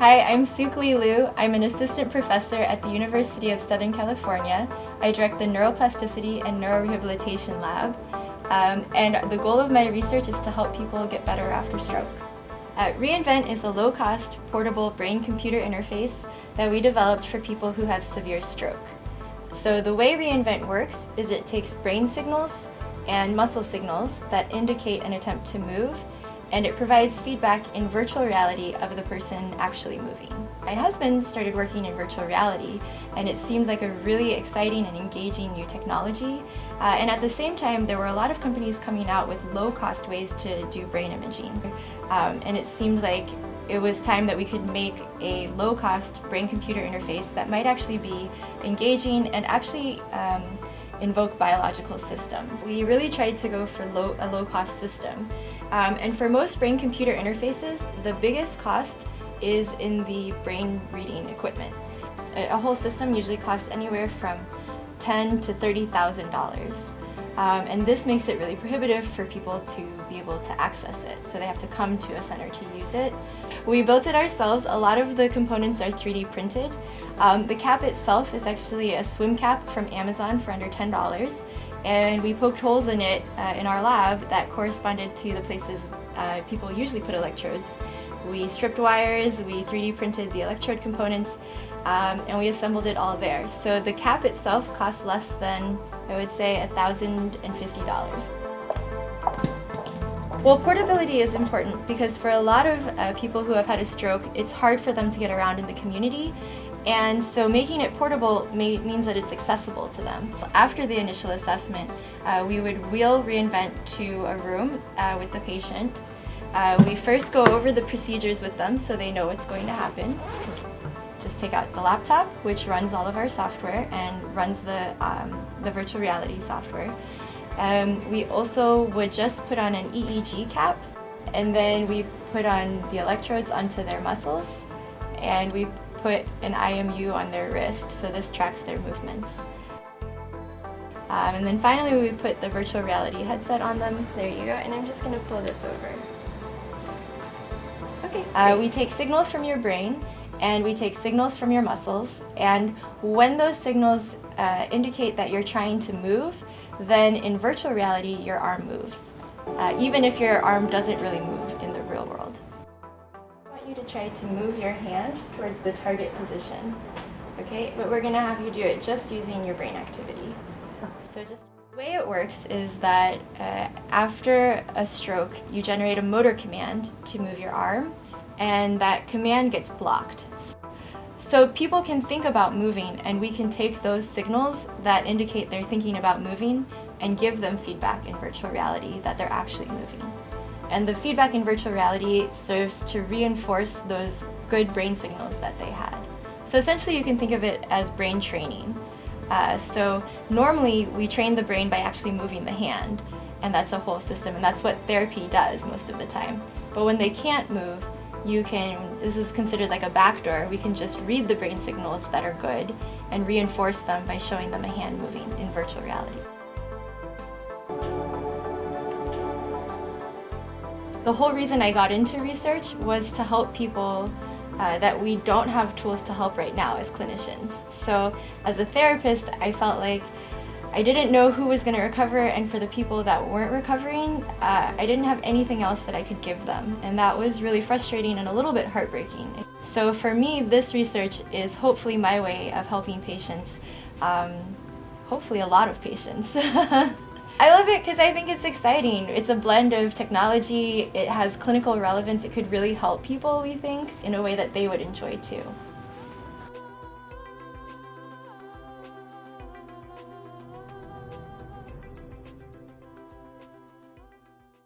Hi, I'm Sukli Liu. I'm an assistant professor at the University of Southern California. I direct the Neuroplasticity and Neurorehabilitation Lab. And the goal of my research is to help people get better after stroke. reInvent is a low-cost, portable brain-computer interface that we developed for people who have severe stroke. So the way reInvent works is it takes brain signals and muscle signals that indicate an attempt to move, and it provides feedback in virtual reality of the person actually moving. My husband started working in virtual reality, and it seemed like a really exciting and engaging new technology. And at the same time, there were a lot of companies coming out with low-cost ways to do brain imaging. And it seemed like it was time that we could make a low-cost brain-computer interface that might actually be engaging and actually invoke biological systems. We really tried to go for a low-cost system. And for most brain-computer interfaces, the biggest cost is in the brain reading equipment. A whole system usually costs anywhere from $10,000 to $30,000. And this makes it really prohibitive for people to be able to access it, so they have to come to a center to use it. We built it ourselves. A lot of the components are 3D printed. The cap itself is actually a swim cap from Amazon for under $10, and we poked holes in it in our lab that corresponded to the places people usually put electrodes. We stripped wires, we 3D printed the electrode components, and we assembled it all there. So the cap itself costs less than, I would say, $1,050. Well, portability is important because for a lot of people who have had a stroke, it's hard for them to get around in the community, and so making it portable means that it's accessible to them. After the initial assessment, we would wheel reInvent to a room with the patient. We first go over the procedures with them so they know what's going to happen. Just take out the laptop, which runs all of our software and runs the virtual reality software. We also would just put on an EEG cap, and then we put on the electrodes onto their muscles, and we put an IMU on their wrist, so this tracks their movements. And then finally we put the virtual reality headset on them. There you go, and I'm just going to pull this over. Okay. We take signals from your brain, and we take signals from your muscles, and when those signals indicate that you're trying to move, then in virtual reality your arm moves, even if your arm doesn't really move in the real world. I want you to try to move your hand towards the target position, okay? But we're going to have you do it just using your brain activity. So the way it works is that after a stroke, you generate a motor command to move your arm, and that command gets blocked. So people can think about moving, and we can take those signals that indicate they're thinking about moving and give them feedback in virtual reality that they're actually moving. And the feedback in virtual reality serves to reinforce those good brain signals that they had. So essentially you can think of it as brain training. So normally we train the brain by actually moving the hand, and that's a whole system, and that's what therapy does most of the time. But when they can't move, this is considered like a backdoor. We can just read the brain signals that are good and reinforce them by showing them a hand moving in virtual reality. The whole reason I got into research was to help people that we don't have tools to help right now as clinicians. So as a therapist, I felt like I didn't know who was going to recover, and for the people that weren't recovering, I didn't have anything else that I could give them, and that was really frustrating and a little bit heartbreaking. So for me, this research is hopefully my way of helping patients, hopefully a lot of patients. I love it because I think it's exciting. It's a blend of technology, it has clinical relevance, it could really help people, we think, in a way that they would enjoy too.